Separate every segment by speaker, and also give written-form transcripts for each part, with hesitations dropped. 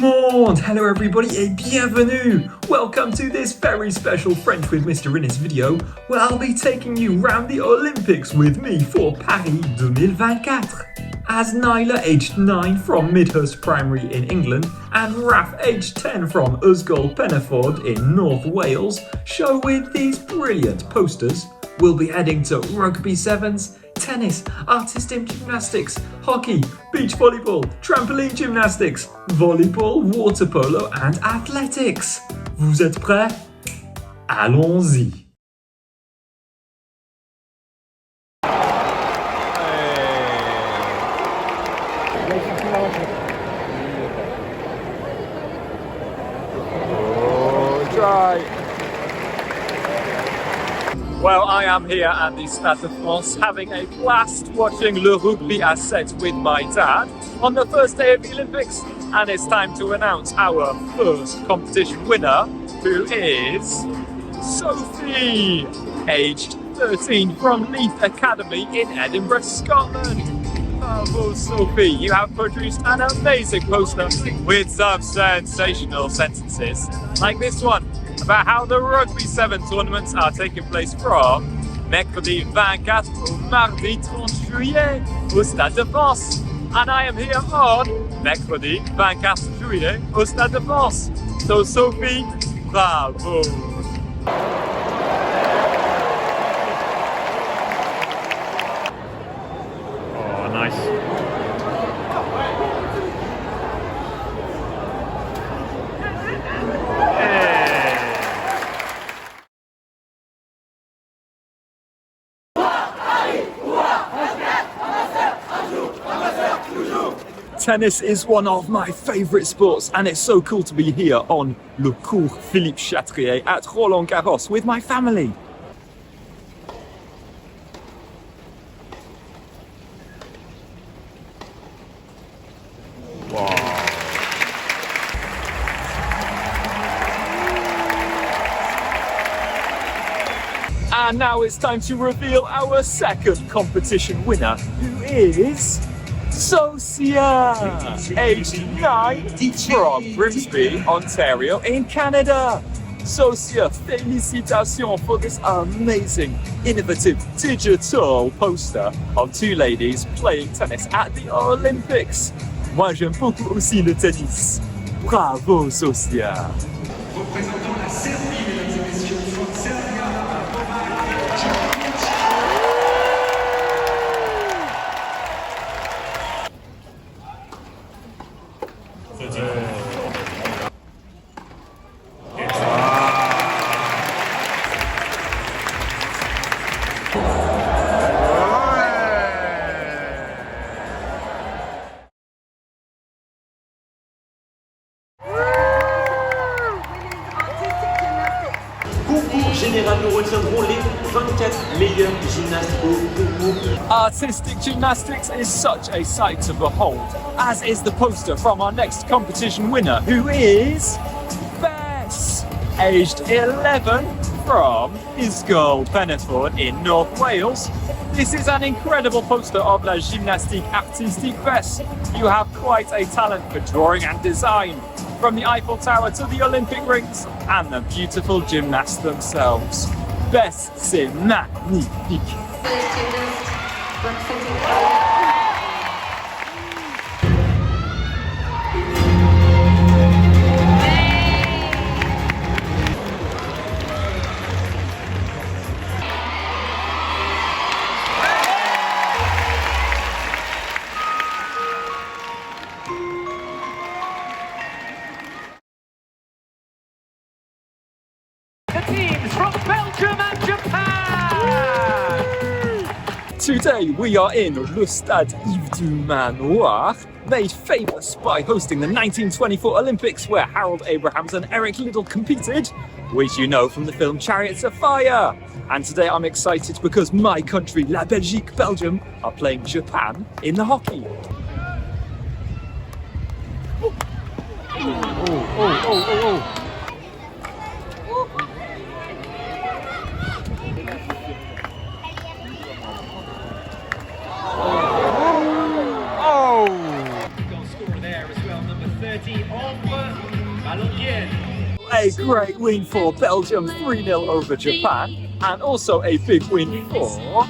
Speaker 1: monde! Hello everybody et bienvenue! Welcome to this very special French with Mr. Innes video where I'll be taking you round the Olympics with me for Paris 2024. As Nyla, aged 9 from Midhurst Primary in England, and Raf, aged 10 from Ysgol Penaford in North Wales, show with these brilliant posters, we'll be heading to rugby sevens, tennis, artistic gymnastics, hockey, beach volleyball, trampoline gymnastics, volleyball, water-polo and athletics. Vous êtes prêts? Allons-y! Well, I am here at the Stade de France having a blast watching le rugby à sept with my dad on the first day of the Olympics, and it's time to announce our first competition winner, who is Sophie, aged 13 from Leith Academy in Edinburgh, Scotland. Bravo, Sophie, you have produced an amazing poster with some sensational sentences like this one about how the Rugby 7 tournaments are taking place from mercredi 24 au mardi 30 juillet au Stade de France. And I am here on mercredi 24 juillet au Stade de France. So Sophie, bravo! Oh, nice. Tennis is one of my favourite sports, and it's so cool to be here on Le Cours Philippe Chatrier at Roland Garros with my family. Wow. And now it's time to reveal our second competition winner, who is Sophia, aged 9 from Grimsby, Ontario in Canada. Sophia, félicitations for this amazing, innovative digital poster of two ladies playing tennis at the Olympics. Moi j'aime beaucoup aussi le tennis. Bravo Sophia. Représentant la Serbie, mesdames et messieurs, from Serbia.
Speaker 2: Général, nous retiendrons les 24 meilleurs gymnastes au concours.
Speaker 1: Artistic gymnastics is such a sight to behold, as is the poster from our next competition winner, who is Bess, aged 11 from Ysgol Penaford in North Wales. This is an incredible poster of la Gymnastique artistique. Bess, you have quite a talent for drawing and design, from the Eiffel Tower to the Olympic rings and the beautiful gymnasts themselves. Bess, c'est magnifique.
Speaker 3: Teams from Belgium and Japan!
Speaker 1: Today we are in Le Stade Yves du Manoir, made famous by hosting the 1924 Olympics where Harold Abrahams and Eric Liddell competed, which you know from the film Chariots of Fire. And today I'm excited because my country, La Belgique, Belgium, are playing Japan in the hockey. Oh.
Speaker 3: Goal scorer there as well, number 30 on
Speaker 1: A great win for Belgium, 3-0 over Japan, and also a big win for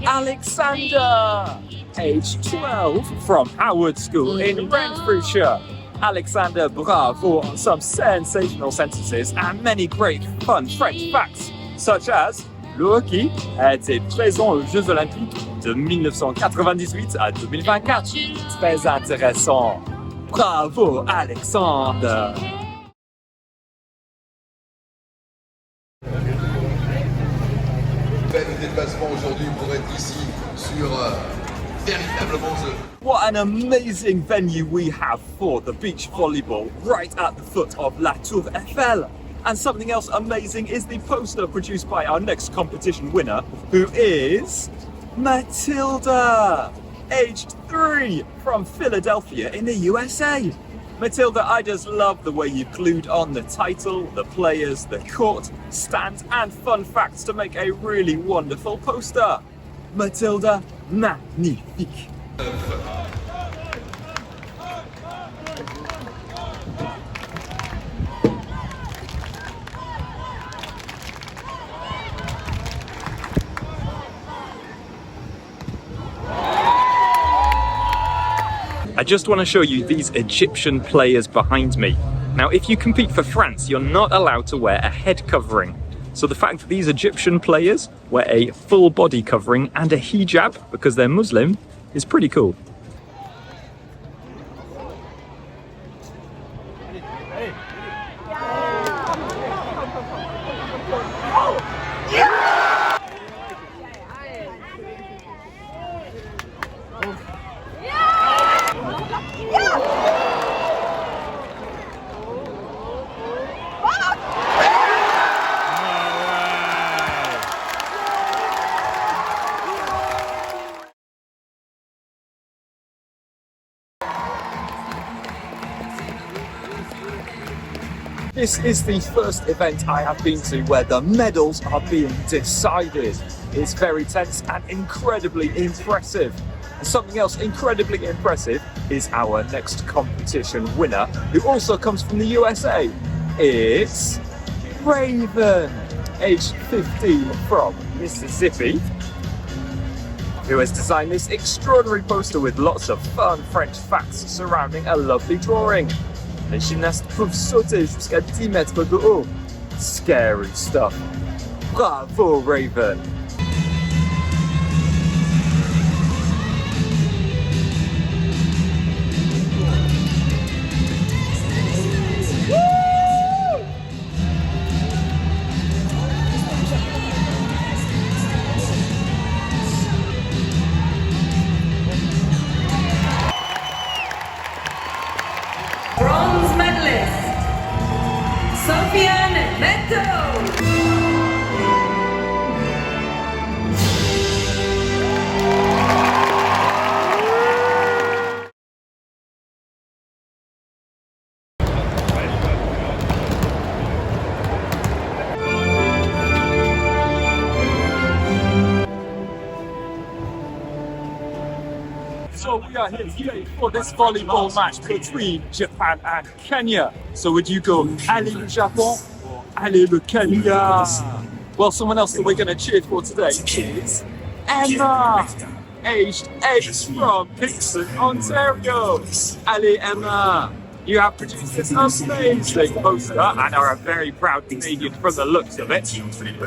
Speaker 1: Alexander, age 12, from Howard School in Renfrewshire. Alexander, bravo on some sensational sentences and many great fun French facts, such as le hockey a été présent aux Jeux Olympiques de 1998 à 2024. Très intéressant. Bravo, Alexander.
Speaker 4: Fait le déplacement aujourd'hui pour être ici sur véritablement ce...
Speaker 1: What an amazing venue we have for the beach volleyball, right at the foot of La Tour Eiffel. And something else amazing is the poster produced by our next competition winner, who is Matilda, aged 3, from Philadelphia in the USA. Matilda, I just love the way you glued on the title, the players, the court, stand and fun facts to make a really wonderful poster. Matilda, magnifique. I just want to show you these Egyptian players behind me. Now, if you compete for France, you're not allowed to wear a head covering. So the fact that these Egyptian players wear a full body covering and a hijab because they're Muslim is pretty cool. This is the first event I have been to where the medals are being decided. It's very tense and incredibly impressive. And something else incredibly impressive is our next competition winner, who also comes from the USA. It's Raven, aged 15, from Mississippi, who has designed this extraordinary poster with lots of fun French facts surrounding a lovely drawing. Les gymnastes peuvent sauter jusqu'à 10 mètres de haut. Scary stuff. Bravo, Raven.
Speaker 5: Bronze medalist, Sofiane Meto.
Speaker 1: So we are here today for this volleyball match between Japan and Kenya. So would you go Allez le Japon or Allez le Kenya? Well, someone else that we're going to cheer for today is Emma, aged 8, from Kingston, Ontario. Allez Emma! You have produced this amazing poster and are a very proud Canadian from the looks of it.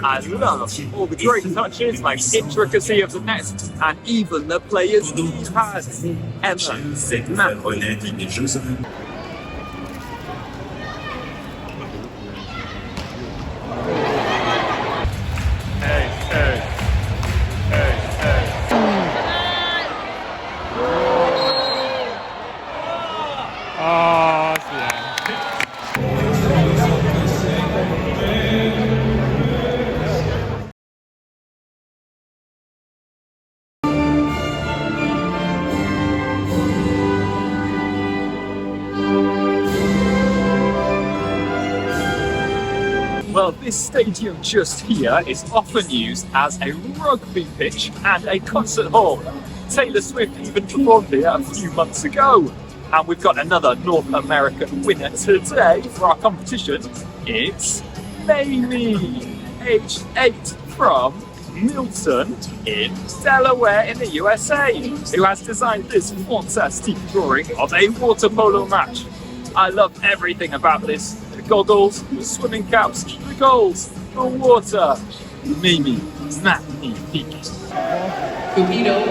Speaker 1: I love all the great touches like intricacy of the net and even the players' pads. Emma, c'est magnifique. Well, this stadium just here is often used as a rugby pitch and a concert hall. Taylor Swift even performed here a few months ago. And we've got another North American winner today for our competition. It's Mamie, aged 8 from Milton in Delaware in the USA, who has designed this fantastic drawing of a water polo match. I love everything about this. The goggles, the swimming caps, the goals, the water. Mamie, magnifique.
Speaker 5: Cupido.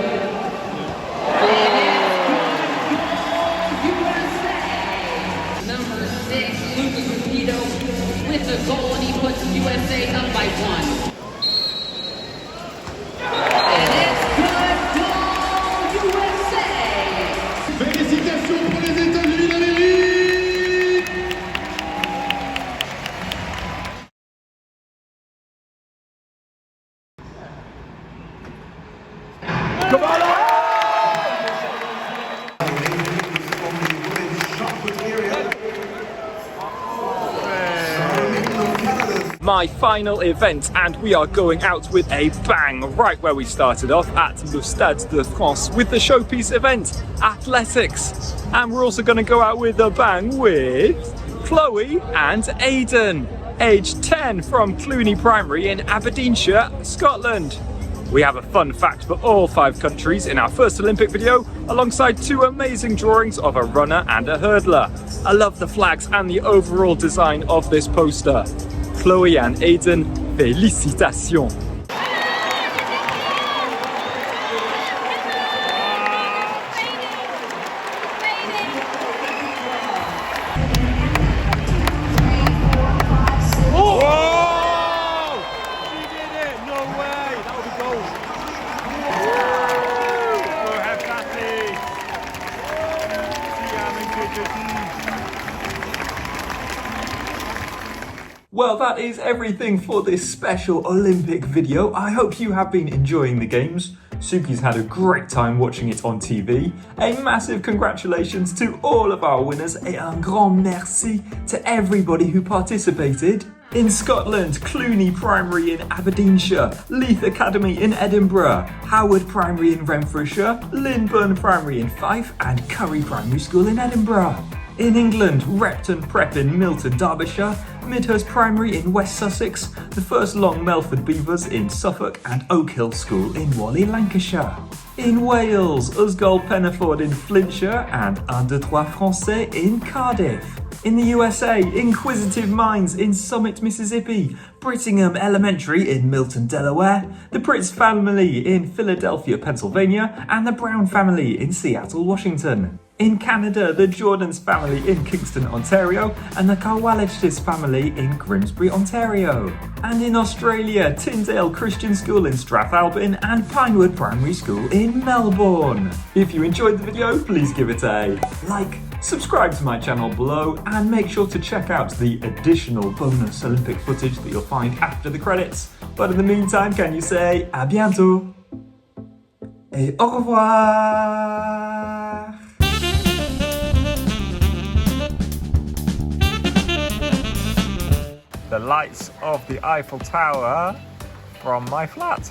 Speaker 5: Number 6, Lucas Cupido with the goal, and he puts USA up by 1. And it's good goal, USA!
Speaker 4: Félicitations pour les États-Unis d'Amérique!
Speaker 1: Come on! My final event, and we are going out with a bang right where we started off at Le Stade de France with the showpiece event, athletics. And we're also going to go out with a bang with Chloe and Aidan, aged 10 from Cluny Primary in Aberdeenshire, Scotland. We have a fun fact for all 5 countries in our first Olympic video, alongside 2 amazing drawings of a runner and a hurdler. I love the flags and the overall design of this poster. Chloe and Aidan, félicitations! Well, that is everything for this special Olympic video. I hope you have been enjoying the games. Suki's had a great time watching it on TV. A massive congratulations to all of our winners et un grand merci to everybody who participated. In Scotland, Cluny Primary in Aberdeenshire, Leith Academy in Edinburgh, Howard Primary in Renfrewshire, Linburn Primary in Fife, and Curry Primary School in Edinburgh. In England, Repton Prep in Milton, Derbyshire, Midhurst Primary in West Sussex, the First Long Melford Beavers in Suffolk, and Oak Hill School in Whalley, Lancashire. In Wales, Usgold Penaford in Flintshire and Un deux trois Français in Cardiff. In the USA, Inquisitive Minds in Summit, Mississippi, Brittingham Elementary in Milton, Delaware, the Pritz family in Philadelphia, Pennsylvania, and the Brown family in Seattle, Washington. In Canada, the Jordans family in Kingston, Ontario, and the Karwalichis family in Grimsby, Ontario. And in Australia, Tyndale Christian School in Strathalbyn and Pinewood Primary School in Melbourne. If you enjoyed the video, please give it a like, subscribe to my channel below, and make sure to check out the additional bonus Olympic footage that you'll find after the credits. But in the meantime, can you say à bientôt et au revoir? The lights of the Eiffel Tower from my flat.